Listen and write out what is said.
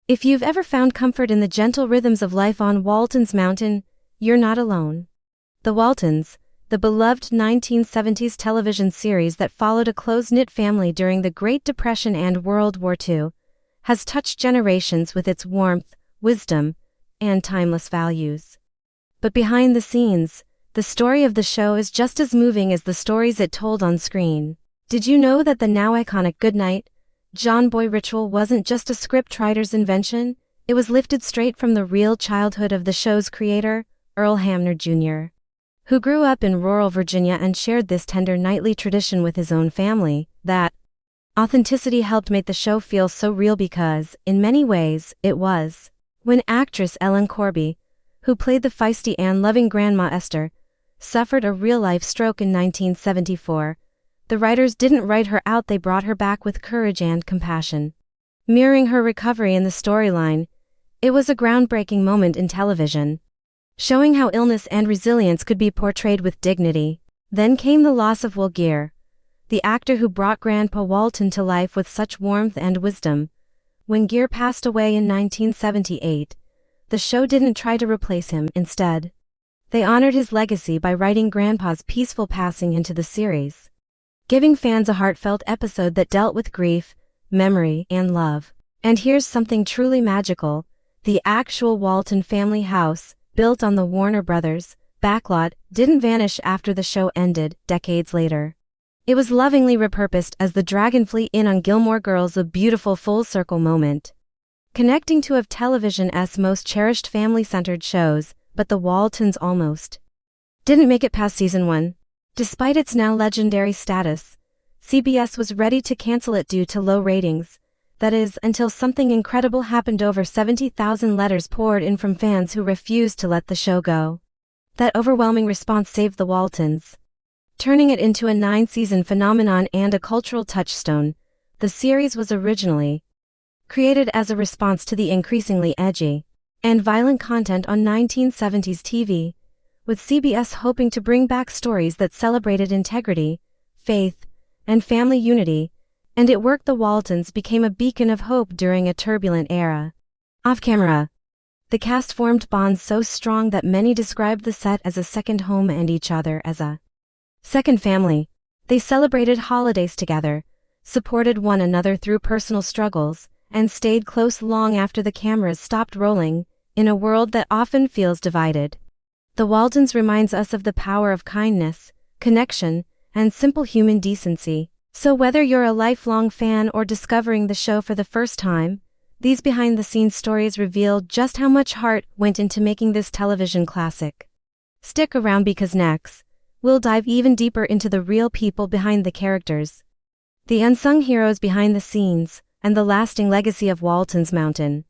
If you've ever found comfort in the gentle rhythms of life on Walton's Mountain, you're not alone. The Waltons, the beloved 1970s television series that followed a close-knit family during the Great Depression and World War II, has touched generations with its warmth, wisdom, and timeless values. But behind the scenes, the story of the show is just as moving as the stories it told on screen. Did you know that the now iconic Goodnight, John Boy ritual wasn't just a scriptwriter's invention? It was lifted straight from the real childhood of the show's creator, Earl Hamner Jr., who grew up in rural Virginia and shared this tender nightly tradition with his own family. That authenticity helped make the show feel so real because, in many ways, it was. When actress Ellen Corby, who played the feisty and loving Grandma Esther, suffered a real-life stroke in 1974, the writers didn't write her out, they brought her back with courage and compassion. Mirroring her recovery in the storyline, it was a groundbreaking moment in television, showing how illness and resilience could be portrayed with dignity. Then came the loss of Will Geer, the actor who brought Grandpa Walton to life with such warmth and wisdom. When Geer passed away in 1978, the show didn't try to replace him. Instead, they honored his legacy by writing Grandpa's peaceful passing into the series, giving fans a heartfelt episode that dealt with grief, memory, and love. And here's something truly magical: the actual Walton family house, built on the Warner Brothers backlot, didn't vanish after the show ended. Decades later, it was lovingly repurposed as the Dragonfly Inn on Gilmore Girls, a beautiful full-circle moment, connecting two of television's most cherished family-centered shows. But the Waltons almost didn't make it past season 1. Despite its now legendary status, CBS was ready to cancel it due to low ratings. That is, until something incredible happened. Over 70,000 letters poured in from fans who refused to let the show go. That overwhelming response saved the Waltons, turning it into a 9-season phenomenon and a cultural touchstone. The series was originally created as a response to the increasingly edgy and violent content on 1970s TV, with CBS hoping to bring back stories that celebrated integrity, faith, and family unity, and it worked. The Waltons became a beacon of hope during a turbulent era. Off-camera, the cast formed bonds so strong that many described the set as a second home and each other as a second family. They celebrated holidays together, supported one another through personal struggles, and stayed close long after the cameras stopped rolling. In a world that often feels divided, The Waltons reminds us of the power of kindness, connection, and simple human decency. So whether you're a lifelong fan or discovering the show for the first time, these behind-the-scenes stories reveal just how much heart went into making this television classic. Stick around because next, we'll dive even deeper into the real people behind the characters, the unsung heroes behind the scenes, and the lasting legacy of Walton's Mountain.